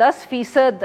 10%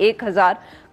1000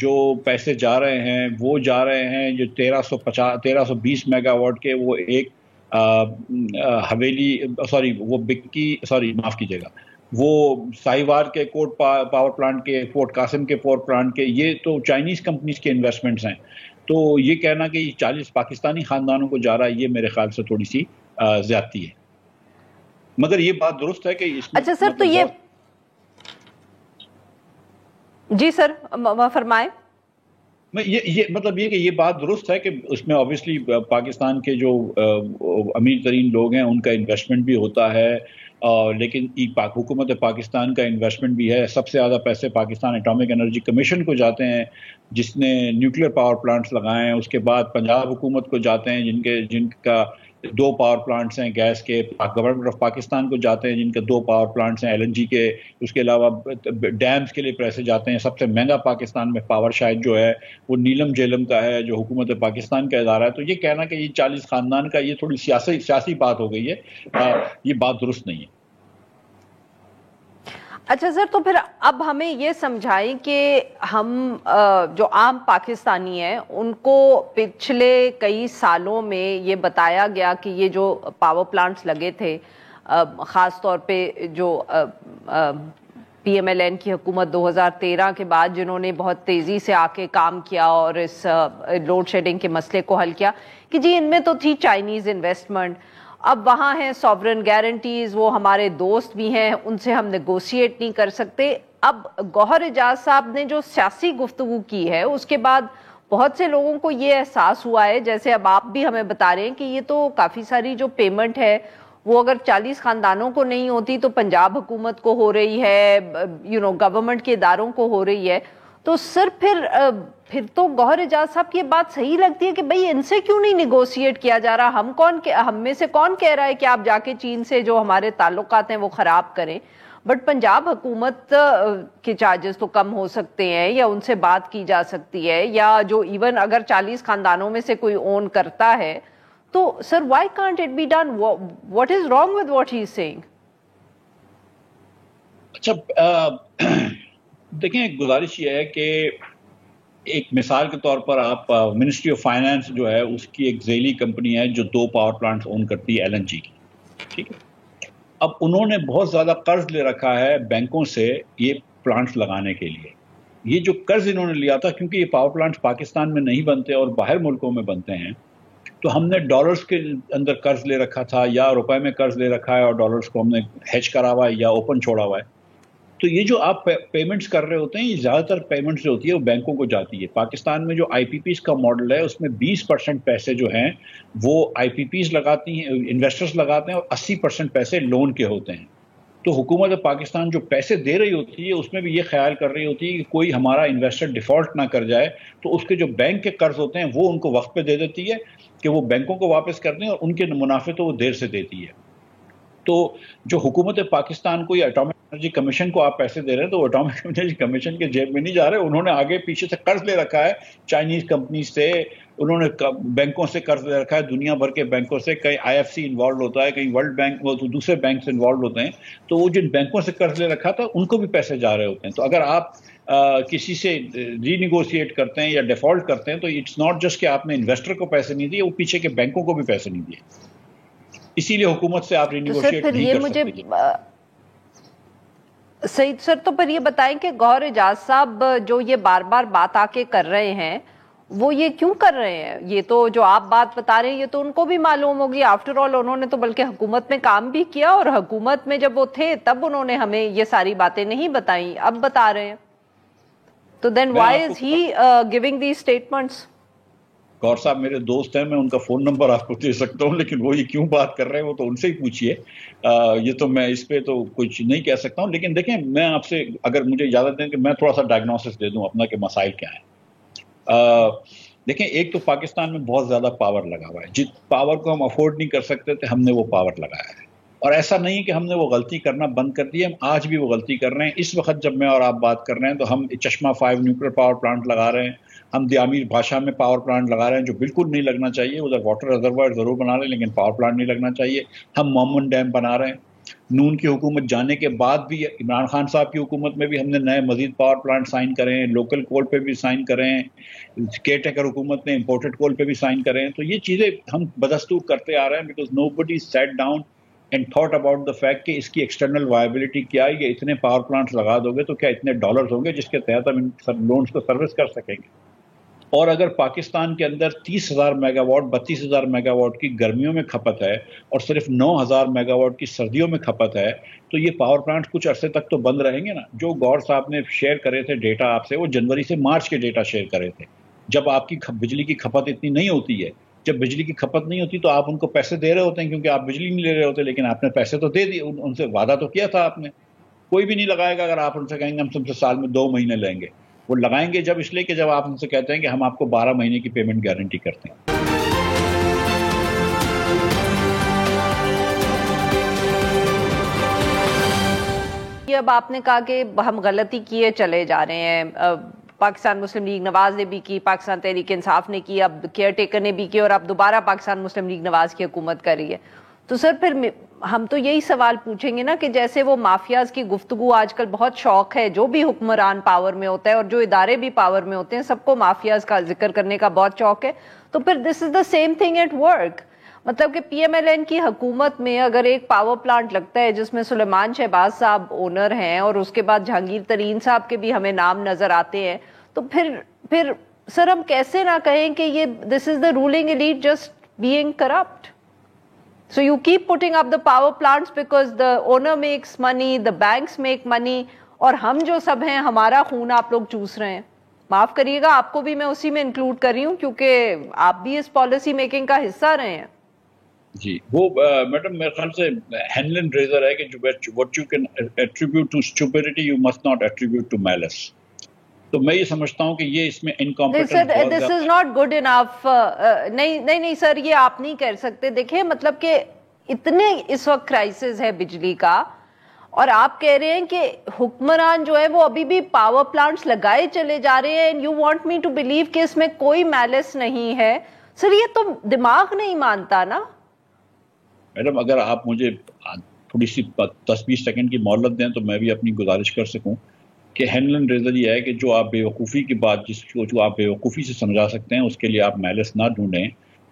جو پیسے جا رہے ہیں وہ جا رہے ہیں جو 1320 میگا واٹ کے، وہ ایک حویلی معاف کیجیے گا، وہ ساہیوار کے کوٹ پاور پلانٹ کے، فورٹ قاسم کے پاور پلانٹ کے، یہ تو چائنیز کمپنیز کے انویسٹمنٹس ہیں. تو یہ کہنا کہ یہ 40 پاکستانی خاندانوں کو جا رہا ہے، یہ میرے خیال سے تھوڑی سی زیادتی ہے. مگر یہ بات درست ہے کہ اس میں اچھا سر، تو یہ جی سر فرمائیں. یہ مطلب یہ کہ یہ بات درست ہے کہ اس میں obviously پاکستان کے جو امیر ترین لوگ ہیں ان کا انویسٹمنٹ بھی ہوتا ہے، لیکن حکومت پاکستان کا انویسٹمنٹ بھی ہے. سب سے زیادہ پیسے پاکستان اٹامک انرجی کمیشن کو جاتے ہیں جس نے نیوکلیر پاور پلانٹس لگائے ہیں. اس کے بعد پنجاب حکومت کو جاتے ہیں جن کا 2 پاور پلانٹس ہیں گیس کے. گورنمنٹ آف پاکستان کو جاتے ہیں جن کے 2 پاور پلانٹس ہیں LNG کے. اس کے علاوہ ڈیمز کے لیے پیسے جاتے ہیں. سب سے مہنگا پاکستان میں پاور شاید جو ہے وہ نیلم جیلم کا ہے جو حکومت پاکستان کا ادارہ ہے. تو یہ کہنا کہ یہ 40 خاندان کا، یہ تھوڑی سیاسی بات ہو گئی ہے، یہ بات درست نہیں ہے. اچھا سر، تو پھر اب ہمیں یہ سمجھائیں کہ ہم جو عام پاکستانی ہیں ان کو پچھلے کئی سالوں میں یہ بتایا گیا کہ یہ جو پاور پلانٹس لگے تھے، خاص طور پہ جو PMLN کی حکومت 2013 کے بعد جنہوں نے بہت تیزی سے آ کے کام کیا اور اس لوڈ شیڈنگ کے مسئلے کو حل کیا، کہ جی ان میں تو تھی چائنیز انویسٹمنٹ، اب وہاں ہیں سوورن گارنٹیز، وہ ہمارے دوست بھی ہیں، ان سے ہم نیگوشیٹ نہیں کر سکتے. اب گوہر اعجاز صاحب نے جو سیاسی گفتگو کی ہے اس کے بعد بہت سے لوگوں کو یہ احساس ہوا ہے، جیسے اب آپ بھی ہمیں بتا رہے ہیں کہ یہ تو کافی ساری جو پیمنٹ ہے وہ اگر 40 خاندانوں کو نہیں ہوتی تو پنجاب حکومت کو ہو رہی ہے، گورنمنٹ کے اداروں کو ہو رہی ہے. تو سر پھر تو گوہر اعجاز صاحب کی یہ بات صحیح لگتی ہے کہ بھئی ان سے کیوں نہیں نیگوشیٹ کیا جا رہا؟ ہم میں سے کون کہہ رہا ہے کہ آپ جا کے چین سے جو ہمارے تعلقات ہیں وہ خراب کریں؟ بٹ پنجاب حکومت کے چارجز تو کم ہو سکتے ہیں یا ان سے بات کی جا سکتی ہے، یا جو ایون اگر 40 خاندانوں میں سے کوئی اون کرتا ہے تو sir why can't it be done? What is wrong with what he is saying? اچھا دیکھیں، گزارش یہ ہے کہ ایک مثال کے طور پر آپ منسٹری آف فائنانس جو ہے اس کی ایک ذیلی کمپنی ہے جو 2 پاور پلانٹس اون کرتی ہے LNG کی، ٹھیک ہے. اب انہوں نے بہت زیادہ قرض لے رکھا ہے بینکوں سے یہ پلانٹس لگانے کے لیے. یہ جو قرض انہوں نے لیا تھا، کیونکہ یہ پاور پلانٹس پاکستان میں نہیں بنتے اور باہر ملکوں میں بنتے ہیں، تو ہم نے ڈالرز کے اندر قرض لے رکھا تھا یا روپے میں قرض لے رکھا ہے اور ڈالرز کو ہم نے ہیج کرا ہوا ہے یا اوپن چھوڑا ہوا ہے. تو یہ جو آپ پیمنٹس کر رہے ہوتے ہیں، یہ زیادہ تر پیمنٹس جو ہوتی ہے وہ بینکوں کو جاتی ہے. پاکستان میں جو IPPs کا ماڈل ہے اس میں 20% پیسے جو ہیں وہ IPPs لگاتی ہیں، انویسٹرز لگاتے ہیں، اور 80% پیسے لون کے ہوتے ہیں. تو حکومت پاکستان جو پیسے دے رہی ہوتی ہے اس میں بھی یہ خیال کر رہی ہوتی ہے کہ کوئی ہمارا انویسٹر ڈیفالٹ نہ کر جائے، تو اس کے جو بینک کے قرض ہوتے ہیں وہ ان کو وقت پہ دے دیتی ہے کہ وہ بینکوں کو واپس کر دیں، اور ان کے منافع تو وہ دیر سے دیتی ہے. تو جو حکومت پاکستان کو یا اٹامک انرجی کمیشن کو آپ پیسے دے رہے ہیں تو وہ اٹامک انرجی کمیشن کے جیب میں نہیں جا رہے، انہوں نے آگے پیچھے سے قرض لے رکھا ہے چائنیز کمپنی سے، انہوں نے بینکوں سے قرض لے رکھا ہے، دنیا بھر کے بینکوں سے. کہیں IFC انوالوڈ ہوتا ہے، کہیں ورلڈ بینک، وہ دوسرے بینکس انوالوڈ ہوتے ہیں. تو وہ جن بینکوں سے قرض لے رکھا تھا ان کو بھی پیسے جا رہے ہوتے ہیں. تو اگر آپ کسی سے ری نیگوشیٹ کرتے ہیں یا ڈیفالٹ کرتے ہیں تو اٹس ناٹ جسٹ کہ آپ نے انویسٹر کو پیسے نہیں دیے، وہ پیچھے کے بینکوں کو بھی پیسے نہیں دیے. اسی لیے حکومت سے آپ ری نیگوشیٹ نہیں کر سکتے. صحیح سر، تو پھر یہ بتائیں کہ گوہر اعجاز صاحب جو یہ بار بار بات آ کے کر رہے ہیں وہ یہ کیوں کر رہے ہیں؟ یہ تو جو آپ بات بتا رہے ہیں یہ تو ان کو بھی معلوم ہوگی. آفٹر آل انہوں نے تو بلکہ حکومت میں کام بھی کیا، اور حکومت میں جب وہ تھے تب انہوں نے ہمیں یہ ساری باتیں نہیں بتائیں، اب بتا رہے ہیں. تو then why is he giving the statements? گور صاحب میرے دوست ہیں، میں ان کا فون نمبر آپ کو دے سکتا ہوں، لیکن وہ یہ کیوں بات کر رہے ہیں وہ تو ان سے ہی پوچھیے. یہ تو میں اس پہ تو کچھ نہیں کہہ سکتا ہوں. لیکن دیکھیں، میں آپ سے اگر مجھے اجازت دیں کہ میں تھوڑا سا ڈائگنوسس دے دوں اپنا کہ مسائل کیا ہیں. دیکھیں، ایک تو پاکستان میں بہت زیادہ پاور لگا ہوا ہے. جس پاور کو ہم افورڈ نہیں کر سکتے تھے ہم نے وہ پاور لگایا ہے، اور ایسا نہیں کہ ہم نے وہ غلطی کرنا بند کر دی ہے، ہم آج بھی وہ غلطی کر رہے ہیں. اس وقت جب میں اور آپ بات کر رہے ہیں تو ہم چشمہ 5 نیوکلیر پاور پلانٹ لگا رہے ہیں، ہم دیامیر بھاشا میں پاور پلانٹ لگا رہے ہیں جو بالکل نہیں لگنا چاہیے. ادھر واٹر ریزروائر ضرور بنا رہے ہیں لیکن پاور پلانٹ نہیں لگنا چاہیے. ہم مومن ڈیم بنا رہے ہیں. نون کی حکومت جانے کے بعد بھی عمران خان صاحب کی حکومت میں بھی ہم نے نئے مزید پاور پلانٹ سائن کرے ہیں, لوکل کول پہ بھی سائن کرے ہیں, کیئر ٹیکر حکومت نے امپورٹڈ کول پہ بھی سائن کرے ہیں. تو یہ چیزیں ہم بدستور کرتے آ رہے ہیں, because nobody sat down and thought about the fact کہ اس کی ایکسٹرنل وائبلٹی کیا ہے, یہ اتنے پاور پلانٹس لگا دو گے تو کیا اتنے ڈالرز ہوں گے جس کے تحت ہم ان لونز کو سروس کر سکیں گے. اور اگر پاکستان کے اندر 30,000 میگا واٹ 32,000 میگا واٹ کی گرمیوں میں کھپت ہے اور صرف 9,000 میگا واٹ کی سردیوں میں کھپت ہے, تو یہ پاور پلانٹ کچھ عرصے تک تو بند رہیں گے نا. جو گور صاحب نے شیئر کرے تھے ڈیٹا آپ سے, وہ جنوری سے مارچ کے ڈیٹا شیئر کرے تھے, جب آپ کی بجلی کی کھپت اتنی نہیں ہوتی ہے. جب بجلی کی کھپت نہیں ہوتی تو آپ ان کو پیسے دے رہے ہوتے ہیں کیونکہ آپ بجلی نہیں لے رہے ہوتے, لیکن آپ نے پیسے تو دے دیے, ان سے وعدہ تو کیا تھا آپ نے. کوئی بھی نہیں لگائے گا اگر آپ ان سے کہیں گے ہم تم سے سال میں 2 مہینے لیں گے. وہ لگائیں گے جب, اس لیے کہ جب آپ ان سے کہتے ہیں کہ ہم آپ کو 12 مہینے کی پیمنٹ گارنٹی کرتے ہیں. یہ اب آپ نے کہا کہ ہم غلطی کیے چلے جا رہے ہیں, پاکستان مسلم لیگ نواز نے بھی کی, پاکستان تحریک انصاف نے کی, اب کیئر ٹیکر نے بھی کی, اور اب دوبارہ پاکستان مسلم لیگ نواز کی حکومت کر رہی ہے. تو سر پھر ہم تو یہی سوال پوچھیں گے نا کہ جیسے وہ مافیاز کی گفتگو آج کل بہت شوق ہے, جو بھی حکمران پاور میں ہوتا ہے اور جو ادارے بھی پاور میں ہوتے ہیں سب کو مافیاز کا ذکر کرنے کا بہت شوق ہے. تو پھر this is the same thing at work. مطلب کہ پی ایم ایل این کی حکومت میں اگر ایک پاور پلانٹ لگتا ہے جس میں سلیمان شہباز صاحب اونر ہیں اور اس کے بعد جہانگیر ترین صاحب کے بھی ہمیں نام نظر آتے ہیں, تو پھر سر ہم کیسے نہ کہیں کہ یہ this is the ruling elite just being corrupt. So you keep putting up the power plants because the owner makes money, the banks make money, اور ہم جو سب ہیں ہمارا خون آپ لوگ چوس رہے ہیں. معاف کریے گا, آپ کو بھی میں اسی میں انکلوڈ کر رہی ہوں کیونکہ آپ بھی اس پالیسی میکنگ کا حصہ رہے ہیں. جی وہ میڈم میرے خیال سے ہینلن ریزر ہے کہ what you can attribute to stupidity you must not attribute to malice. تو میں یہ سمجھتا ہوں کہ یہ اس میں incompetent. This is not good enough. نہیں سر, یہ آپ نہیں کہہ سکتے. دیکھیں مطلب کہ اتنے اس وقت کرائسس ہے بجلی کا, اور آپ کہہ رہے ہیں کہ حکمران جو ہے وہ ابھی بھی پاور پلانٹس لگائے چلے جا رہے ہیں, and you want me to believe کہ اس میں کوئی میلس نہیں ہے. سر یہ تو دماغ نہیں مانتا نا. میڈم اگر آپ مجھے تھوڑی سی 10-20 سیکنڈ کی مہلت دیں تو میں بھی اپنی گزارش کر سکوں کہ ہینلن ریزر یہ ہے کہ جو آپ بے وقوفی کی بات جس کو جو آپ بے وقوفی سے سمجھا سکتے ہیں اس کے لیے آپ میلس نہ ڈھونڈیں.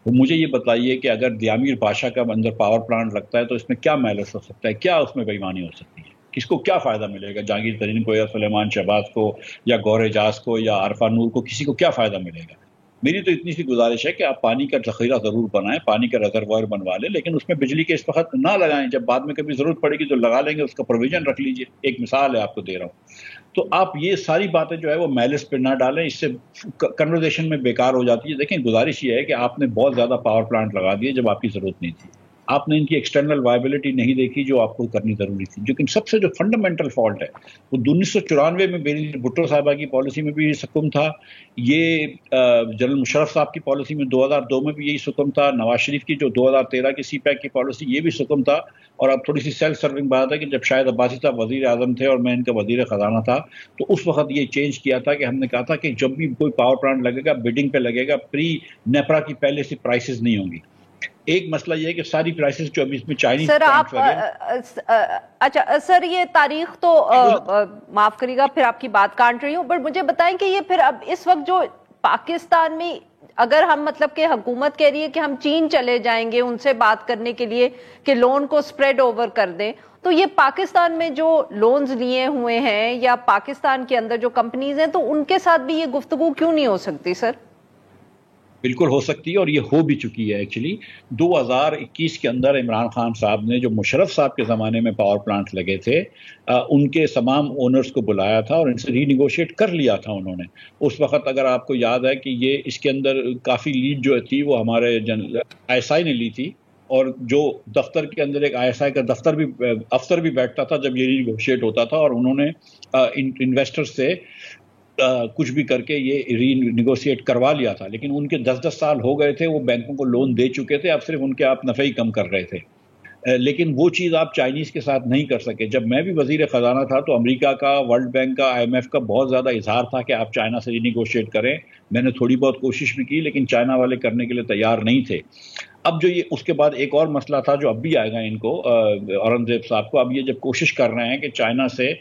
وہ مجھے یہ بتائیے کہ اگر دیامیر بادشاہ کا اندر پاور پلانٹ لگتا ہے تو اس میں کیا میلس ہو سکتا ہے, کیا اس میں بے ایمانی ہو سکتی ہے, کس کو کیا فائدہ ملے گا, جہانگیر ترین کو یا سلیمان شہباز کو یا گور اعجاز کو یا عارفہ نور کو, کسی کو کیا فائدہ ملے گا. میری تو اتنی سی گزارش ہے کہ آپ پانی کا ذخیرہ ضرور بنائیں, پانی کا ریزروائر بنوا لیں, لیکن اس میں بجلی کے اس وقت نہ لگائیں. جب بعد میں کبھی ضرورت پڑے گی تو لگا لیں گے, اس کا پروویژن رکھ لیجئے. ایک مثال ہے آپ کو دے رہا ہوں. تو آپ یہ ساری باتیں جو ہے وہ میلس پہ نہ ڈالیں, اس سے کنورزیشن میں بیکار ہو جاتی ہے. دیکھیں گزارش یہ ہے کہ آپ نے بہت زیادہ پاور پلانٹ لگا دیے جب آپ کی ضرورت نہیں تھی. آپ نے ان کی ایکسٹرنل وائبلٹی نہیں دیکھی جو آپ کو کرنی ضروری تھی. لیکن سب سے جو فنڈامنٹل فالٹ ہے وہ 1994 میں میری بھٹو صاحبہ کی پالیسی میں بھی یہ سکم تھا, یہ جنرل مشرف صاحب کی پالیسی میں 2002 میں بھی یہی سکم تھا, نواز شریف کی جو 2013 کی سی پیک کی پالیسی یہ بھی سکم تھا. اور اب تھوڑی سی سیلف سرونگ بات ہے کہ جب شاہد عباسی صاحب وزیر اعظم تھے اور میں ان کا وزیر خزانہ تھا تو اس وقت یہ چینج کیا تھا کہ ہم نے کہا تھا کہ جب بھی کوئی پاور پلانٹ لگے گا بڈنگ پہ لگے گا, پری نیپرا کی پہلے سے پرائسز نہیں ہوں گی. ایک مسئلہ یہ ہے کہ ساری پرائسز جو ابھی اس میں چائنیز سر آپ اچھا سر یہ تاریخ تو معاف کریے گا پھر آپ کی بات کاٹ رہی ہوں, بٹ مجھے بتائیں کہ یہ پھر اب اس وقت جو پاکستان میں اگر ہم مطلب کہ حکومت کہہ رہی ہے کہ ہم چین چلے جائیں گے ان سے بات کرنے کے لیے کہ لون کو سپریڈ اوور کر دیں, تو یہ پاکستان میں جو لونز لیے ہوئے ہیں یا پاکستان کے اندر جو کمپنیز ہیں تو ان کے ساتھ بھی یہ گفتگو کیوں نہیں ہو سکتی سر؟ بالکل ہو سکتی ہے, اور یہ ہو بھی چکی ہے. ایکچولی 2021 کے اندر عمران خان صاحب نے جو مشرف صاحب کے زمانے میں پاور پلانٹ لگے تھے ان کے تمام اونرز کو بلایا تھا اور ان سے ری نیگوشیٹ کر لیا تھا انہوں نے. اس وقت اگر آپ کو یاد ہے کہ یہ اس کے اندر کافی لیڈ جو تھی وہ ہمارے آئی ایس آئی نے لی تھی, اور جو دفتر کے اندر ایک آئی ایس آئی کا دفتر بھی افسر بھی بیٹھتا تھا جب یہ ری نیگوشیٹ ہوتا تھا, اور انہوں نے انویسٹر سے کچھ بھی کر کے یہ ری نیگوشیٹ کروا لیا تھا. لیکن ان کے 10-10 سال ہو گئے تھے, وہ بینکوں کو لون دے چکے تھے, اب صرف ان کے آپ نفع ہی کم کر رہے تھے. لیکن وہ چیز آپ چائنیز کے ساتھ نہیں کر سکے. جب میں بھی وزیر خزانہ تھا تو امریکہ کا, ورلڈ بینک کا, آئی ایم ایف کا بہت زیادہ اظہار تھا کہ آپ چائنا سے ری نیگوشیٹ کریں. میں نے تھوڑی بہت کوشش بھی کی لیکن چائنا والے کرنے کے لیے تیار نہیں تھے. اب جو یہ اس کے بعد ایک اور مسئلہ تھا جو اب بھی آئے گا ان کو، اورنگزیب صاحب کو، اب یہ جب کوشش کر رہے ہیں کہ چائنا سے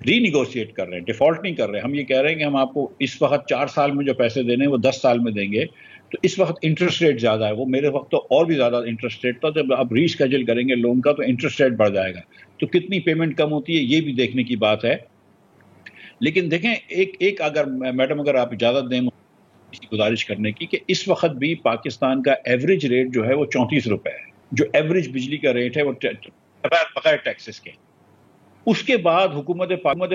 ری نیگوشیٹ کر رہے ہیں، ڈیفالٹ نہیں کر رہے، ہم یہ کہہ رہے ہیں کہ ہم آپ کو اس وقت 4 سال میں جو پیسے دینے ہیں وہ 10 سال میں دیں گے، تو اس وقت انٹرسٹ ریٹ زیادہ ہے، وہ میرے وقت تو اور بھی زیادہ انٹرسٹ ریٹ تھا، جب آپ ری اسکیجول کریں گے لون کا تو انٹرسٹ ریٹ بڑھ جائے گا، تو کتنی پیمنٹ کم ہوتی ہے یہ بھی دیکھنے کی بات ہے۔ لیکن دیکھیں ایک اگر میڈم اگر آپ اجازت دیں گزارش کرنے کی، کہ اس وقت بھی پاکستان کا ایوریج ریٹ جو ہے وہ 34 روپے ہے، جو ایوریج بجلی کا ریٹ ہے وہ بغیر ٹیکسز کے۔ اس کے بعد حکومت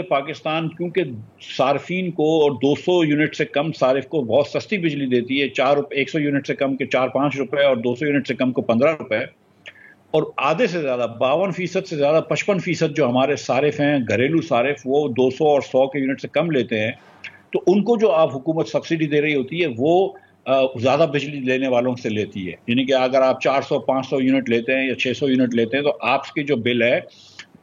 پاکستان کیونکہ صارفین کو اور 200 یونٹ سے کم صارف کو بہت سستی بجلی دیتی ہے، 100 یونٹ سے کم کے 4-5 روپے اور 200 یونٹ سے کم کو 15 روپے، اور آدھے سے زیادہ 52% سے زیادہ 55% جو ہمارے صارف ہیں گھریلو صارف وہ 200 اور 100 کے یونٹ سے کم لیتے ہیں، تو ان کو جو آپ حکومت سبسڈی دے رہی ہوتی ہے وہ زیادہ بجلی لینے والوں سے لیتی ہے، یعنی کہ اگر آپ 400-500 یونٹ لیتے ہیں یا 600 یونٹ لیتے ہیں تو آپ کی جو بل ہے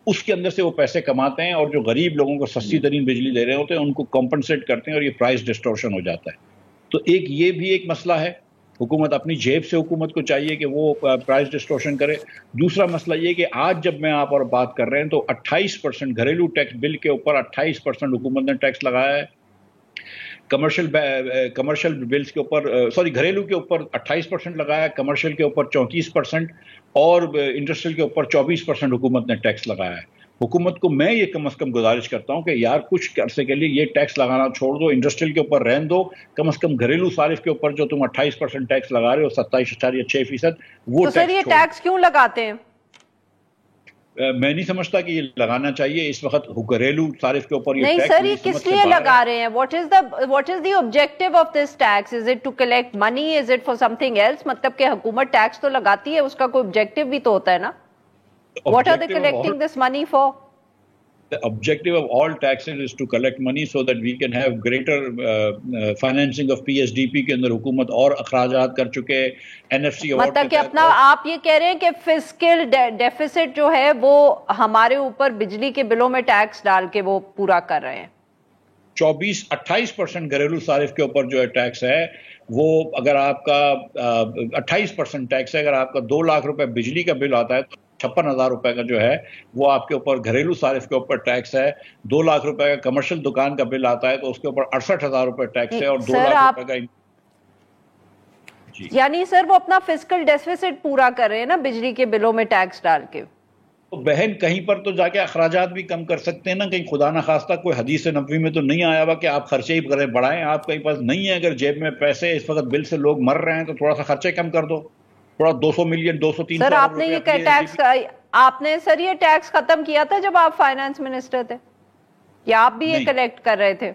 اس کے اندر سے وہ پیسے کماتے ہیں، اور جو غریب لوگوں کو سستی ترین بجلی دے رہے ہوتے ہیں ان کو کمپنسیٹ کرتے ہیں، اور یہ پرائس ڈسٹورشن ہو جاتا ہے۔ تو یہ بھی ایک مسئلہ ہے، حکومت اپنی جیب سے حکومت کو چاہیے کہ وہ پرائس ڈسٹورشن کرے۔ دوسرا مسئلہ یہ کہ آج جب میں آپ اور بات کر رہے ہیں تو 28% گھریلو ٹیکس بل کے اوپر 28% حکومت نے ٹیکس لگایا ہے، کمرشل بلز کے اوپر گھریلو کے اوپر 28% لگایا، کمرشل کے اوپر 34% اور انڈسٹریل کے اوپر 24% حکومت نے ٹیکس لگایا ہے۔ حکومت کو میں یہ کم از کم گزارش کرتا ہوں کہ یار کچھ عرصے کے لیے یہ ٹیکس لگانا چھوڑ دو، انڈسٹریل کے اوپر رہن دو، کم از کم گھریلو صارف کے اوپر جو تم 28% ٹیکس لگا رہے ہو 27.6% وہ تو سر یہ ٹیکس کیوں لگاتے ہیں؟ میں نہیں سمجھتا کہ یہ لگانا چاہیے اس وقت گھریلو صارف کے اوپر۔ نہیں سر، یہ کس لیے لگا رہے ہیں؟ What is the objective of this tax? Is it to collect money? Is it for something else? مطلب کہ حکومت ٹیکس تو لگاتی ہے، اس کا کوئی آبجیکٹو بھی تو ہوتا ہے نا؟ What are they collecting this money for? The objective of all taxes is to collect money so that we can have greater financing of PSDP کے اندر حکومت اور اخراجات کر چکے، NFC مطلب کہ اپنا آپ یہ کہہ رہے ہیں کہ فسکل ڈیفیسٹ جو ہے وہ ہمارے اوپر بجلی کے بلوں میں ٹیکس ڈال کے وہ پورا کر رہے ہیں۔ 28% گھریلو صارف کے اوپر جو ہے ٹیکس ہے وہ اگر آپ کا 28% ٹیکس ہے، اگر آپ کا 2 لاکھ روپے بجلی کا بل آتا ہے تو 56,000 روپے کا جو ہے وہ آپ کے اوپر گھریلو صارف کے اوپر ٹیکس ہے۔ 2 لاکھ روپے کا کمرشل دکان کا بل آتا ہے تو اس کے اوپر 68,000 روپے ٹیکس ہے، اور 2 لاکھ روپے کا یعنی سر وہ اپنا فسکل ڈیفیسٹ پورا کر رہے ہیں نا بجلی کے بلوں میں ٹیکس ڈال کے۔ بہن کہیں پر تو جا کے اخراجات بھی کم کر سکتے ہیں نا، کہیں خدا نخواستہ کوئی حدیث نبوی میں تو نہیں آیا ہوا کہ آپ خرچے ہی بڑھائیں، آپ کے پاس نہیں ہے اگر جیب میں پیسے، اس وقت بل سے لوگ مر رہے ہیں تو تھوڑا سا خرچے کم کر دو، تھوڑا 200 ملین 200-300 سر آپ نے یہ ٹیکس آپ نے سر یہ ٹیکس ختم کیا تھا جب آپ فائنانس منسٹر تھے، یا آپ بھی یہ کلیکٹ کر رہے تھے؟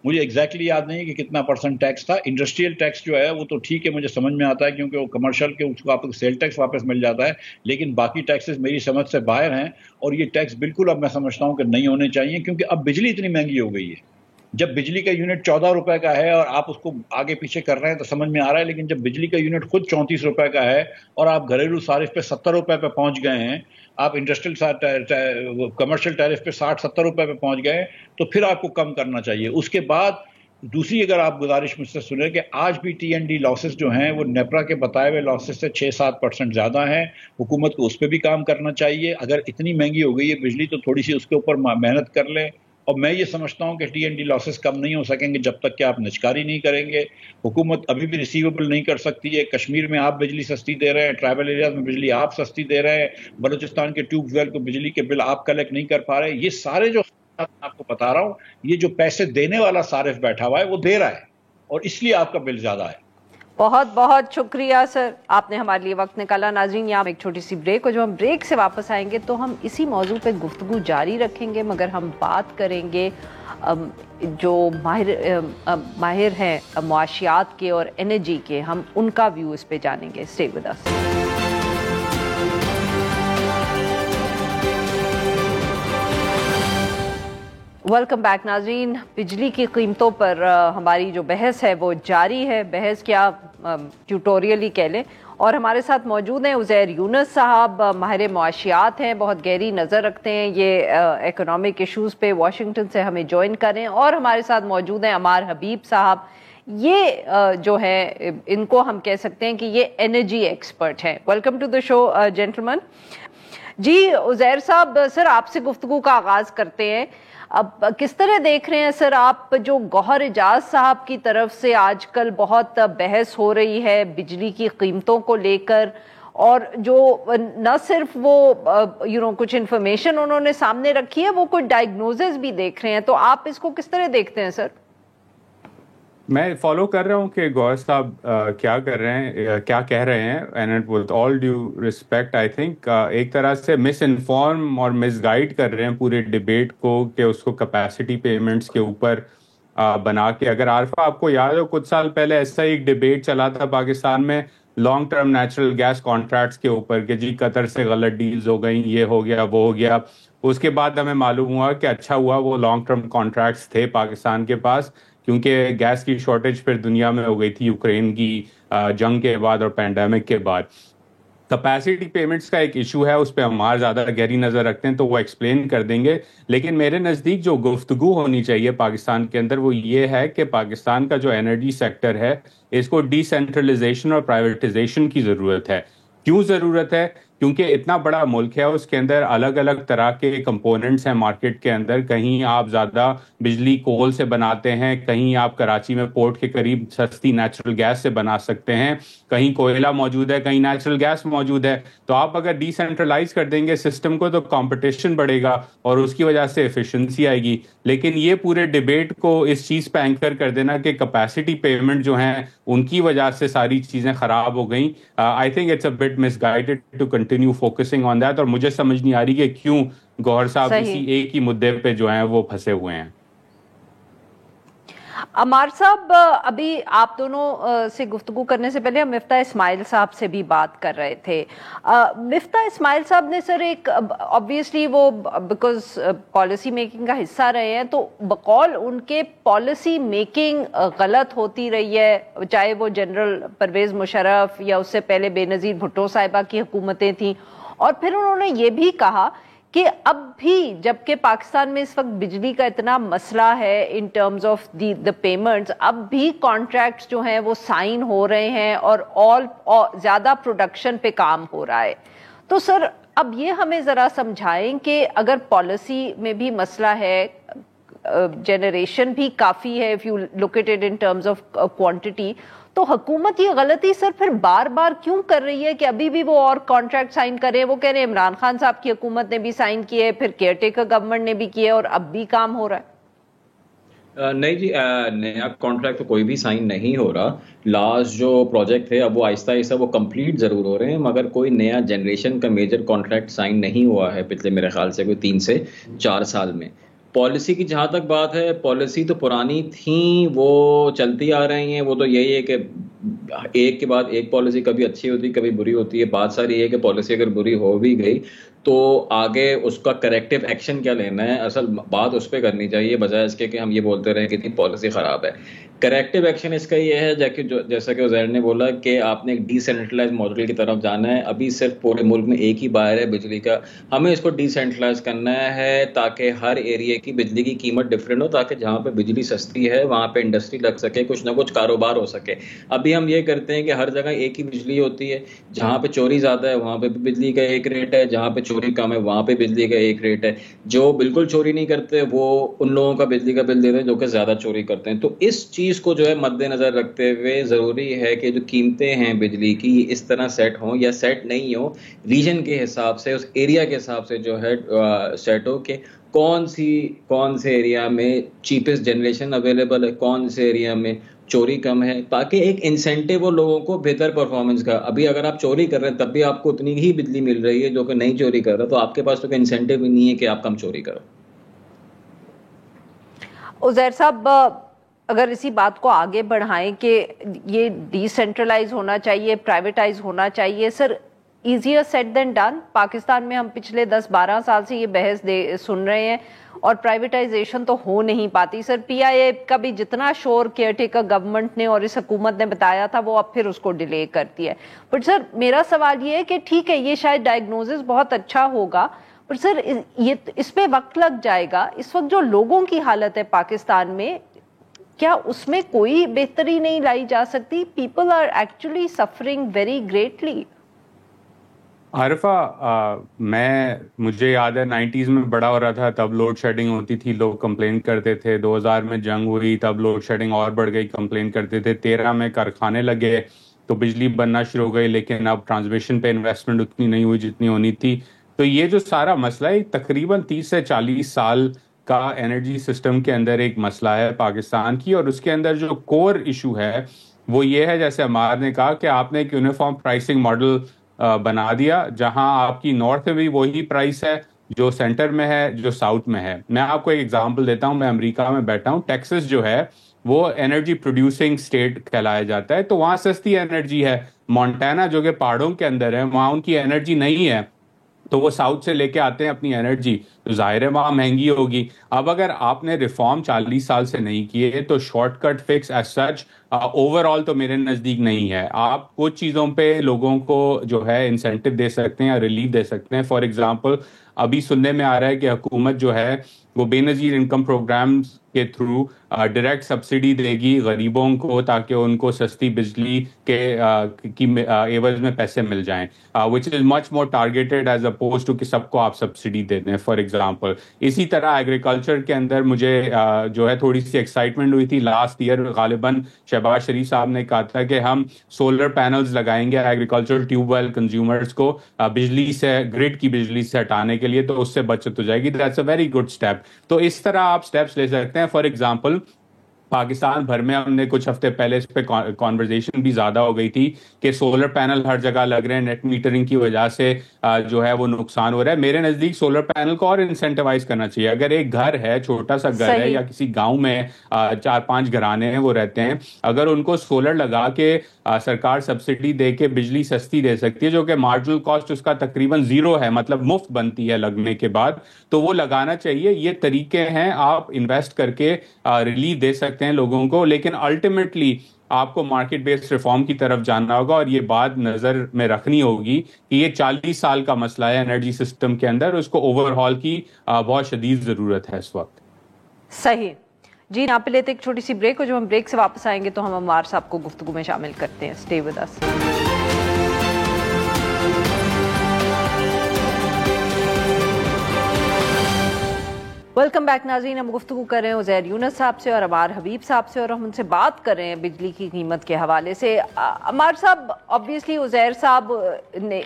مجھے ایگزیکٹلی یاد نہیں کہ کتنا پرسنٹ ٹیکس تھا۔ انڈسٹریل ٹیکس جو ہے وہ تو ٹھیک ہے، مجھے سمجھ میں آتا ہے کیونکہ وہ کمرشل کے اس کو آپ کو سیل ٹیکس واپس مل جاتا ہے، لیکن باقی ٹیکسز میری سمجھ سے باہر ہیں، اور یہ ٹیکس بالکل اب میں سمجھتا ہوں کہ نہیں ہونے چاہیے، کیونکہ اب بجلی اتنی مہنگی ہو گئی ہے۔ جب بجلی کا یونٹ 14 روپے کا ہے اور آپ اس کو آگے پیچھے کر رہے ہیں تو سمجھ میں آ رہا ہے، لیکن جب بجلی کا یونٹ خود 34 روپے کا ہے اور آپ گھریلو صارف پہ 70 روپے پہ پہنچ گئے ہیں، آپ انڈسٹریل کمرشل ٹیرف پہ 60-70 روپے پہ پہنچ گئے، تو پھر آپ کو کم کرنا چاہیے۔ اس کے بعد دوسری اگر آپ گزارش مجھ سے سنیں کہ آج بھی TND لاسز جو ہیں وہ نیپرا کے بتائے ہوئے لاسز سے 6-7% زیادہ ہیں، حکومت کو اس پہ بھی کام کرنا چاہیے۔ اگر اتنی مہنگی ہو گئی ہے بجلی تو تھوڑی سی اس کے اوپر محنت کر لیں، اور میں یہ سمجھتا ہوں کہ TND لاسز کم نہیں ہو سکیں گے جب تک کہ آپ نجکاری نہیں کریں گے۔ حکومت ابھی بھی ریسیویبل نہیں کر سکتی ہے، کشمیر میں آپ بجلی سستی دے رہے ہیں، ٹرائبل ایریاز میں بجلی آپ سستی دے رہے ہیں، بلوچستان کے ٹیوب ویل کو بجلی کے بل آپ کلیکٹ نہیں کر پا رہے۔ یہ سارے جو آپ کو بتا رہا ہوں، یہ جو پیسے دینے والا صارف بیٹھا ہوا ہے وہ دے رہا ہے، اور اس لیے آپ کا بل زیادہ ہے۔ بہت بہت شکریہ سر، آپ نے ہمارے لیے وقت نکالا۔ ناظرین یہاں ایک چھوٹی سی بریک ہو، جب ہم بریک سے واپس آئیں گے تو ہم اسی موضوع پہ گفتگو جاری رکھیں گے، مگر ہم بات کریں گے جو ماہر ہیں معاشیات کے اور انرجی کے، ہم ان کا ویو اس پہ جانیں گے۔ Stay with us. Welcome back ناظرین، بجلی کی قیمتوں پر ہماری جو بحث ہے وہ جاری ہے، بحث کیا ٹیوٹوریل ہی کہہ لیں، اور ہمارے ساتھ موجود ہیں عزیر یونس صاحب، ماہر معاشیات ہیں، بہت گہری نظر رکھتے ہیں یہ اکنامک ایشوز پہ، واشنگٹن سے ہمیں جوائن کریں، اور ہمارے ساتھ موجود ہیں عمار حبیب صاحب، یہ جو ہے ان کو ہم کہہ سکتے ہیں کہ یہ انرجی ایکسپرٹ ہیں. ویلکم ٹو دا شو جینٹلمن. جی عزیر صاحب, سر آپ سے گفتگو کا آغاز کرتے ہیں. اب کس طرح دیکھ رہے ہیں سر آپ, جو گوہر اعجاز صاحب کی طرف سے آج کل بہت بحث ہو رہی ہے بجلی کی قیمتوں کو لے کر, اور جو نہ صرف وہ کچھ انفارمیشن انہوں نے سامنے رکھی ہے, وہ کوئی ڈائگنوزز بھی دیکھ رہے ہیں, تو آپ اس کو کس طرح دیکھتے ہیں سر؟ میں فالو کر رہا ہوں کہ گوہر صاحب کیا کر رہے ہیں, کیا کہہ رہے ہیں, and with all due respect I think ایک طرح سے مس انفارم اور مس گائڈ کر رہے ہیں پورے ڈبیٹ کو, کہ اس کو کیپیسٹی پیمنٹس کے اوپر بنا کے. اگر عارفہ آپ کو یاد ہو, کچھ سال پہلے ایسا ایک ڈبیٹ چلا تھا پاکستان میں long term natural gas contracts کے اوپر, کہ جی قطر سے غلط ڈیلز ہو گئیں, یہ ہو گیا وہ ہو گیا. اس کے بعد ہمیں معلوم ہوا کہ اچھا ہوا وہ لانگ ٹرم کانٹریکٹس تھے پاکستان کے پاس, کیونکہ گیس کی شارٹیج پھر دنیا میں ہو گئی تھی یوکرین کی جنگ کے بعد اور پینڈیمک کے بعد. کیپیسٹی پیمنٹس کا ایک ایشو ہے, اس پہ ہمارا زیادہ گہری نظر رکھتے ہیں تو وہ ایکسپلین کر دیں گے. لیکن میرے نزدیک جو گفتگو ہونی چاہیے پاکستان کے اندر وہ یہ ہے کہ پاکستان کا جو انرجی سیکٹر ہے اس کو ڈی سینٹرلائزیشن اور پرائیویٹائزیشن کی ضرورت ہے. کیوں ضرورت ہے؟ کیونکہ اتنا بڑا ملک ہے, اس کے اندر الگ الگ طرح کے کمپوننٹس ہیں مارکیٹ کے اندر. کہیں آپ زیادہ بجلی کول سے بناتے ہیں, کہیں آپ کراچی میں پورٹ کے قریب سستی نیچرل گیس سے بنا سکتے ہیں, کہیں کوئلہ موجود ہے, کہیں نیچرل گیس موجود ہے. تو آپ اگر ڈی سینٹرلائز کر دیں گے سسٹم کو تو کمپٹیشن بڑھے گا اور اس کی وجہ سے ایفیشنسی آئے گی. لیکن یہ پورے ڈبیٹ کو اس چیز پہ اینکر کر دینا کہ کیپیسٹی پیمنٹ جو ہیں ان کی وجہ سے ساری چیزیں خراب ہو گئیں, I think it's a bit misguided to continue focusing on that. اور مجھے سمجھ نہیں آ رہی کہ کیوں گوہر صاحب اسی ایک ہی مدعے پہ جو ہیں وہ پھنسے ہوئے ہیں. عمار صاحب, ابھی آپ دونوں سے گفتگو کرنے سے پہلے ہم مفتاح اسماعیل صاحب سے بھی بات کر رہے تھے. مفتاح اسماعیل صاحب نے سر ایک obviously وہ بیکاز پالیسی میکنگ کا حصہ رہے ہیں, تو بقول ان کے پالیسی میکنگ غلط ہوتی رہی ہے, چاہے وہ جنرل پرویز مشرف یا اس سے پہلے بے نظیر بھٹو صاحبہ کی حکومتیں تھیں. اور پھر انہوں نے یہ بھی کہا کہ اب بھی جبکہ پاکستان میں اس وقت بجلی کا اتنا مسئلہ ہے in terms of the payments, اب بھی کانٹریکٹس جو ہیں وہ سائن ہو رہے ہیں اور زیادہ پروڈکشن پہ کام ہو رہا ہے. تو سر اب یہ ہمیں ذرا سمجھائیں کہ اگر پالیسی میں بھی مسئلہ ہے, جنریشن بھی کافی ہے if you look at it in terms of quantity, تو حکومت یہ غلطی سر پھر بار بار کیوں کر رہی ہے کہ ابھی بھی وہ اور کانٹریکٹ سائن کر رہے ہیں؟ وہ کہہ رہے ہیں عمران خان صاحب کی حکومت نے بھی سائن کیے, پھر کیئر ٹیکر گورنمنٹ نے بھی کیے, اور اب بھی کام ہو رہا ہے. نہیں جی, نیا کانٹریکٹ تو کوئی بھی سائن نہیں ہو رہا. لاسٹ جو پروجیکٹ تھے اب وہ آہستہ آہستہ وہ کمپلیٹ ضرور ہو رہے ہیں, مگر کوئی نیا جنریشن کا میجر کانٹریکٹ سائن نہیں ہوا ہے پچھلے میرے خیال سے کوئی 3 سے 4 سال میں. پالیسی کی جہاں تک بات ہے, پالیسی تو پرانی تھیں, وہ چلتی آ رہی ہیں. وہ تو یہی ہے کہ ایک کے بعد ایک پالیسی کبھی اچھی ہوتی ہے کبھی بری ہوتی ہے. بات ساری یہ ہے کہ پالیسی اگر بری ہو بھی گئی تو آگے اس کا کریکٹیو ایکشن کیا لینا ہے, اصل بات اس پہ کرنی چاہیے, بجائے اس کے کہ ہم یہ بولتے رہیں کہ پالیسی خراب ہے. کریکٹیو ایکشن اس کا یہ ہے جیسا کہ عزیر نے بولا کہ آپ نے ایک ڈی سینٹرلائز ماڈل کی طرف جانا ہے. ابھی صرف پورے ملک میں ایک ہی بائر ہے بجلی کا, ہمیں اس کو ڈی سینٹرلائز کرنا ہے تاکہ ہر ایریے کی بجلی کی قیمت ڈفرینٹ ہو, تاکہ جہاں پہ بجلی سستی ہے وہاں پہ انڈسٹری لگ سکے, کچھ نہ کچھ کاروبار ہو سکے. ابھی ہم یہ کرتے ہیں کہ ہر جگہ ایک ہی بجلی ہوتی ہے, جہاں پہ چوری زیادہ ہے وہاں پہ بجلی کا ایک ریٹ ہے, جہاں پہ چوری کم ہے وہاں پہ بجلی کا ایک ریٹ ہے. جو بالکل چوری نہیں کرتے وہ ان لوگوں کا بجلی کا بل دیتے ہیں جو کہ زیادہ چوری کرتے ہیں. تو اس چیز کو جو ہے مد نظر رکھتے ہوئے ضروری ہے کہ جو قیمتیں ہیں بجلی کی اس طرح سیٹ ہوں, یا سیٹ نہیں ہوں, ریجن کے حساب سے اس ایریا کے حساب سے جو ہے سیٹ ہو کہ کون سے ایریا میں چیپسٹ جنریشن اویلیبل ہے, کون سے ایریا میں چوری کم ہے, تاکہ ایک انسینٹیو ہو لوگوں کو بہتر پرفارمنس کا. ابھی اگر آپ چوری کر رہے ہیں تب بھی آپ کو اتنی ہی بجلی مل رہی ہے جو کہ نہیں چوری کر رہا, تو آپ کے پاس تو کوئی انسینٹیو ہی نہیں ہے کہ آپ کم چوری کرو. عزیر صاحب, اگر اسی بات کو آگے بڑھائیں کہ یہ ڈی سینٹرلائز ہونا چاہیے, پرائیویٹائز ہونا چاہیے, سر easier set then done. Pakistan میں ہم پچھلے 10-12 سال سے یہ بحث سن رہے ہیں اور پرائیویٹائزیشن تو ہو نہیں پاتی. سر پی آئی اے کا بھی جتنا شور کیئر ٹیکر گورنمنٹ نے اور اس حکومت نے بتایا تھا وہ اب پھر اس کو ڈیلے کرتی ہے. بٹ سر میرا سوال یہ ہے کہ ٹھیک ہے یہ شاید ڈائگنوزس بہت اچھا ہوگا, پر سر یہ اس پہ وقت لگ جائے گا. اس وقت جو لوگوں کی حالت ہے پاکستان میں, کیا اس میں کوئی بہتری نہیں لائی جا سکتی؟ People are actually suffering very greatly. Arifa مجھے یاد ہے 90s میں بڑا ہو رہا تھا, تب لوڈ شیڈنگ ہوتی تھی, لوگ کمپلین کرتے تھے. 2000 میں جنگ ہوئی, تب لوڈ شیڈنگ اور بڑھ گئی, کمپلین کرتے تھے. 13 میں کارخانے لگے تو بجلی بننا شروع ہو گئی, لیکن اب ٹرانسمیشن پہ انویسٹمنٹ اتنی نہیں ہوئی جتنی ہونی تھی. تو یہ جو سارا مسئلہ ہے تقریباً 30 سے 40 سال کا انرجی سسٹم کے اندر ایک مسئلہ ہے پاکستان کی, اور اس کے اندر جو کور ایشو ہے وہ یہ ہے, جیسے عمار نے کہا, کہ آپ نے ایک یونیفارم پرائسنگ ماڈل بنا دیا جہاں آپ کی نارتھ میں بھی وہی پرائس ہے جو سینٹر میں ہے, جو ساؤتھ میں ہے. میں آپ کو ایک ایگزامپل دیتا ہوں. میں امریکہ میں بیٹھا ہوں, ٹیکسس جو ہے وہ انرجی پروڈیوسنگ اسٹیٹ کہلایا جاتا ہے, تو وہاں سستی انرجی ہے. مونٹانا جو کہ پہاڑوں کے اندر ہے, وہاں ان کی انرجی نہیں ہے, تو وہ ساؤتھ سے لے کے آتے ہیں اپنی انرجی, تو ظاہر ہے وہاں مہنگی ہوگی. اب اگر آپ نے ریفارم 40 سال سے نہیں کیے تو shortcut fix as such overall تو میرے نزدیک نہیں ہے. آپ کچھ چیزوں پہ لوگوں کو جو ہے انسینٹو دے سکتے ہیں یا ریلیف دے سکتے ہیں. فار ایگزامپل ابھی سننے میں آ رہا ہے کہ حکومت جو ہے وہ بے نظیر انکم پروگرامز کے تھرو ڈائریکٹ سبسڈی دے گی غریبوں کو, تاکہ ان کو سستی بجلی کے ایوز میں پیسے مل جائیں, وچ از مچ مور ٹارگیٹڈ ایز اپوز ٹو کہ سب کو آپ سبسڈی دے دیں فار ایگزامپل. اسی طرح ایگریکلچر کے اندر مجھے جو ہے تھوڑی سی ایکسائٹمنٹ ہوئی تھی لاسٹ ایئر, غالباً شہباز شریف صاحب نے کہا تھا کہ ہم سولر پینلز لگائیں گے ایگریکلچر ٹیوب ویل کنزیومرز کو بجلی سے, گرڈ کی بجلی سے ہٹانے کے لیے, تو اس سے بچت ہو جائے گی. That's a very good step. تو اس طرح آپ اسٹیپس لے سکتے ہیں. فار ایگزامپل پاکستان بھر میں ہم نے کچھ ہفتے پہلے اس پہ کانورزیشن بھی زیادہ ہو گئی تھی کہ سولر پینل ہر جگہ لگ رہے ہیں, نیٹ میٹرنگ کی وجہ سے جو ہے وہ نقصان ہو رہا ہے. میرے نزدیک سولر پینل کو اور انسینٹیوائز کرنا چاہیے. اگر ایک گھر ہے, چھوٹا سا گھر ہے, یا کسی گاؤں میں 4-5 گھرانے ہیں وہ رہتے ہیں, اگر ان کو سولر لگا کے سرکار سبسڈی دے کے بجلی سستی دے سکتی ہے, جو کہ مارجنل کاسٹ اس کا تقریباً 0 ہے, مطلب مفت بنتی ہے لگنے کے بعد, تو وہ لگانا چاہیے. یہ طریقے ہیں, آپ انویسٹ کر کے ریلیف دے سکتے ہیں لوگوں کو, لیکن الٹیمیٹلی آپ کو مارکیٹ بیسڈ ریفارم کی طرف جانا ہوگا. اور یہ بات نظر میں رکھنی ہوگی کہ یہ 40 سال کا مسئلہ ہے انرجی سسٹم کے اندر, اس کو اوور ہال کی بہت شدید ضرورت ہے اس وقت. صحیح جی. آپ لیتے ایک چھوٹی سی بریک, اور جب ہم بریک سے واپس آئیں گے تو ہم عمار صاحب کو گفتگو میں شامل کرتے ہیں. Stay with us. Welcome back ناظرین. ہم گفتگو کر رہے ہیں عزیر یونس صاحب سے اور عمار حبیب صاحب سے, اور ہم ان سے بات کر رہے ہیں بجلی کی قیمت کے حوالے سے. عمار صاحب, آبویسلی عزیر صاحب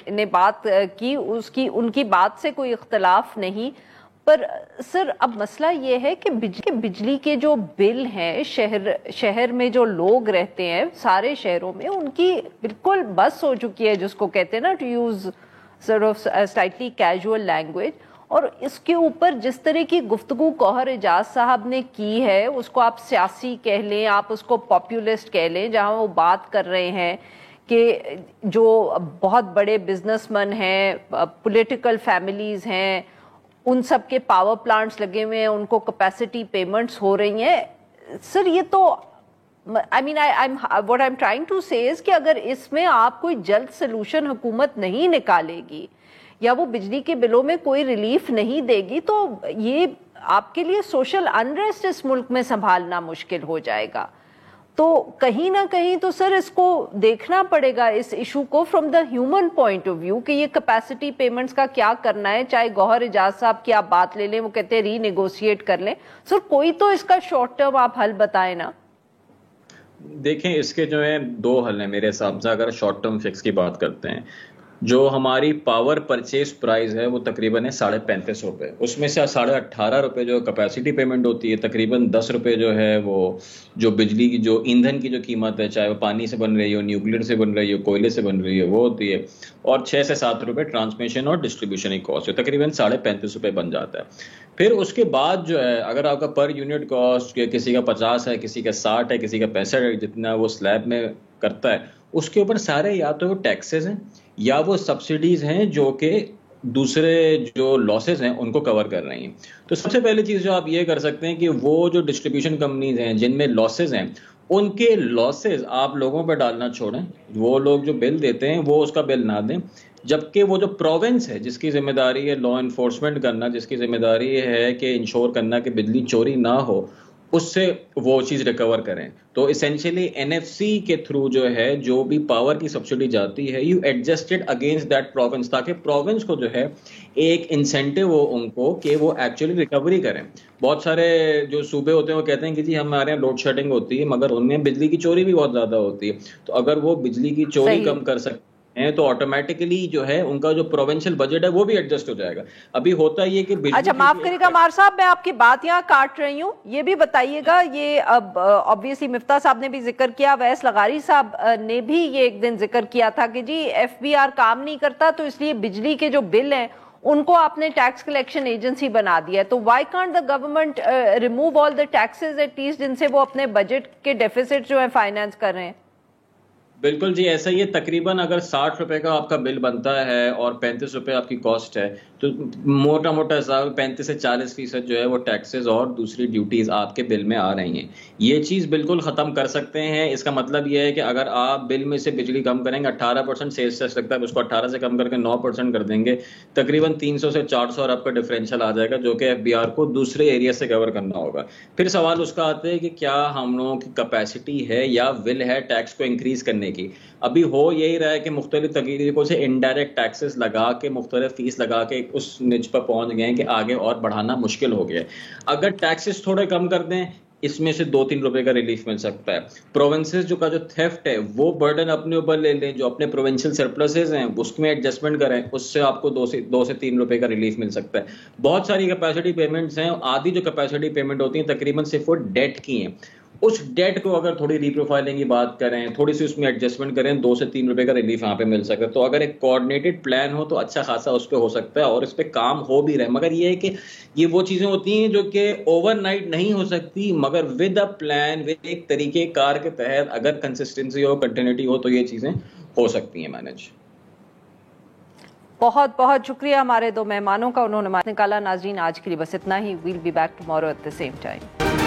نے بات کی, ان کی بات سے کوئی اختلاف نہیں, پر سر اب مسئلہ یہ ہے کہ بجلی کے جو بل ہیں شہر میں جو لوگ رہتے ہیں سارے شہروں میں, ان کی بالکل بس ہو چکی ہے, جس کو کہتے ہیں نا, to use sort of slightly casual language. اور اس کے اوپر جس طرح کی گفتگو گوہر اعجاز صاحب نے کی ہے, اس کو آپ سیاسی کہہ لیں, آپ اس کو پاپولسٹ کہہ لیں, جہاں وہ بات کر رہے ہیں کہ جو بہت بڑے بزنس مین ہیں, پولیٹیکل فیملیز ہیں, ان سب کے پاور پلانٹس لگے ہوئے ہیں, ان کو کیپیسٹی پیمنٹس ہو رہی ہیں. سر یہ تو what I'm trying to say is کہ اگر اس میں آپ کوئی جلد سلوشن حکومت نہیں نکالے گی یا وہ بجلی کے بلوں میں کوئی ریلیف نہیں دے گی, تو یہ آپ کے لیے سوشل انریسٹ اس ملک میں سنبھالنا مشکل ہو جائے گا. تو کہیں نہ کہیں تو سر اس کو دیکھنا پڑے گا, اس ایشو کو from the human point of view, کہ یہ کیپیسٹی پیمنٹس کا کیا کرنا ہے. چاہے گوہر اعجاز صاحب کی آپ بات لے لیں, وہ کہتے ہیں ری نیگوشیٹ کر لیں. سر کوئی تو اس کا شارٹ ٹرم آپ حل بتائیں نا. دیکھیں, اس کے جو ہیں 2 حل ہیں میرے حساب سے. اگر شارٹ ٹرم فکس کی بات کرتے ہیں, جو ہماری پاور پرچیز پرائز ہے وہ تقریباً ہے 3550 روپے. اس میں سے 18.5 روپے جو کیپیسٹی پیمنٹ ہوتی ہے, تقریباً 10 روپے جو ہے وہ جو بجلی کی جو ایندھن کی جو قیمت ہے, چاہے وہ پانی سے بن رہی ہو, نیوکلیر سے بن رہی ہو, کوئلے سے بن رہی ہو, وہ ہوتی ہے. اور 6 سے 7 روپے ٹرانسمیشن اور ڈسٹریبیوشن کی کاسٹ ہے, تقریباً 3550 روپے بن جاتا ہے. پھر اس کے بعد جو ہے اگر آپ کا پر یونٹ کاسٹ کسی کا 50 ہے, کسی کا 60 ہے, کسی کا 65 ہے, جتنا وہ سلیب میں کرتا ہے, اس کے اوپر سارے یا تو وہ ٹیکسز ہیں یا وہ سبسڈیز ہیں جو کہ دوسرے جو لاسز ہیں ان کو کور کر رہی ہیں. تو سب سے پہلی چیز جو آپ یہ کر سکتے ہیں کہ وہ جو ڈسٹریبیوشن کمپنیز ہیں جن میں لاسز ہیں, ان کے لاسز آپ لوگوں پہ ڈالنا چھوڑیں. وہ لوگ جو بل دیتے ہیں وہ اس کا بل نہ دیں, جبکہ وہ جو پروونس ہے جس کی ذمہ داری ہے لا انفورسمنٹ کرنا, جس کی ذمہ داری ہے کہ انشور کرنا کہ بجلی چوری نہ ہو, اس سے وہ چیز ریکور کریں. تو اسینشلی NFC کے تھرو جو ہے جو بھی پاور کی سبسڈی جاتی ہے you adjusted against that province, تاکہ پروونس کو جو ہے ایک انسینٹیو ہو ان کو کہ وہ ایکچولی ریکوری کریں. بہت سارے جو صوبے ہوتے ہیں وہ کہتے ہیں کہ جی ہمارے یہاں لوڈ شیڈنگ ہوتی ہے مگر ان میں بجلی کی چوری بھی بہت زیادہ ہوتی ہے. تو اگر وہ بجلی کی چوری کم کر سکتے ہیں تو آٹومیٹکلی جو ہے ان کا جو پروونشل بجٹ ہے وہ بھی ایڈجسٹ ہو جائے گا. ابھی ہوتا یہ کہ اچھا معاف کریے گا مار صاحب, میں آپ کی بات یہاں کاٹ رہی ہوں, یہ بھی بتائیے گا, یہ اب obviously مفتاح صاحب نے بھی ذکر کیا, ویس لغاری صاحب نے بھی یہ ایک دن ذکر کیا تھا کہ جی FBR کام نہیں کرتا تو اس لیے بجلی کے جو بل ہیں ان کو آپ نے ٹیکس کلیکشن ایجنسی بنا دیا ہے. تو why can't the government remove all the taxes at least جن سے وہ اپنے بجٹ کے ڈیفیسٹ جو ہے فائنانس کر رہے ہیں؟ بالکل جی ایسا ہی ہے. تقریباً اگر 60 روپے کا آپ کا بل بنتا ہے اور 35 روپے آپ کی کاسٹ ہے تو موٹا موٹا حساب 35 سے 40% جو ہے وہ ٹیکسز اور دوسری ڈیوٹیز آپ کے بل میں آ رہی ہیں. یہ چیز بالکل ختم کر سکتے ہیں. اس کا مطلب یہ ہے کہ اگر آپ بل میں سے بجلی کم کریں گے, 18% سیلز ٹیکس لگتا ہے, اس کو 18 سے کم کر کے 9% کر دیں گے, تقریباً 300 سے 400 اور آپ کا ڈفرینشیل آ جائے گا جو کہ FBR کو دوسرے ایریا سے کور کرنا ہوگا. پھر سوال اس کا آتا ہے کہ کیا ہم لوگوں کی کیپیسٹی ہے یا ول ہے ٹیکس کو انکریز کرنے کی. ابھی ہو یہی رہا ہے کہ مختلف طریقوں سے انڈائریکٹ ٹیکسز لگا کے مختلف فیس لگا کے اس نچ پر پہنچ گئے کہ آگے اور بڑھانا مشکل ہو گیا. اگر ٹیکسز تھوڑے کم کر دیں اس میں سے 2-3 روپے کا ریلیف مل سکتا ہے. پروونسز جو تھیفٹ ہے وہ برڈن اپنے اوپر لے لیں, جو اپنے پروونشل سرپلسز ہیں اس میں ایڈجسٹمنٹ کریں, اس سے آپ کو 2 سے 3 روپے کا ریلیف مل سکتا ہے. بہت ساری کیپیسٹی پیمنٹس ہیں, آدھی جو کیپیسٹی پیمنٹ ہوتی ہیں تقریباً صرف وہ ڈیٹ کی ہیں. اس ڈیٹ کو اگر تھوڑی ریپروفائلنگ کی بات کریں, تھوڑی سی اس میں ایڈجسٹمنٹ کریں, 2 سے 3 روپے کا ریلیف یہاں پہ مل سکتا ہے. تو اگر ایک کوآرڈینیٹڈ پلان ہو تو اچھا خاصا اس پہ ہو سکتا ہے اور اس پہ کام ہو بھی رہے. مگر یہ ہے کہ یہ وہ چیزیں ہوتی ہیں جو کہ اوور نائٹ نہیں ہو سکتی, مگر ود اے پلان, ود ایک طریقے کار کے تحت اگر کنسسٹنسی ہو, کنٹینیوٹی ہو تو یہ چیزیں ہو سکتی ہیں مینج. بہت بہت شکریہ ہمارے 2 مہمانوں کا, انہوں نے نکالا. ناظرین آج کے لیے بس اتنا ہی. We'll be back tomorrow at the same time.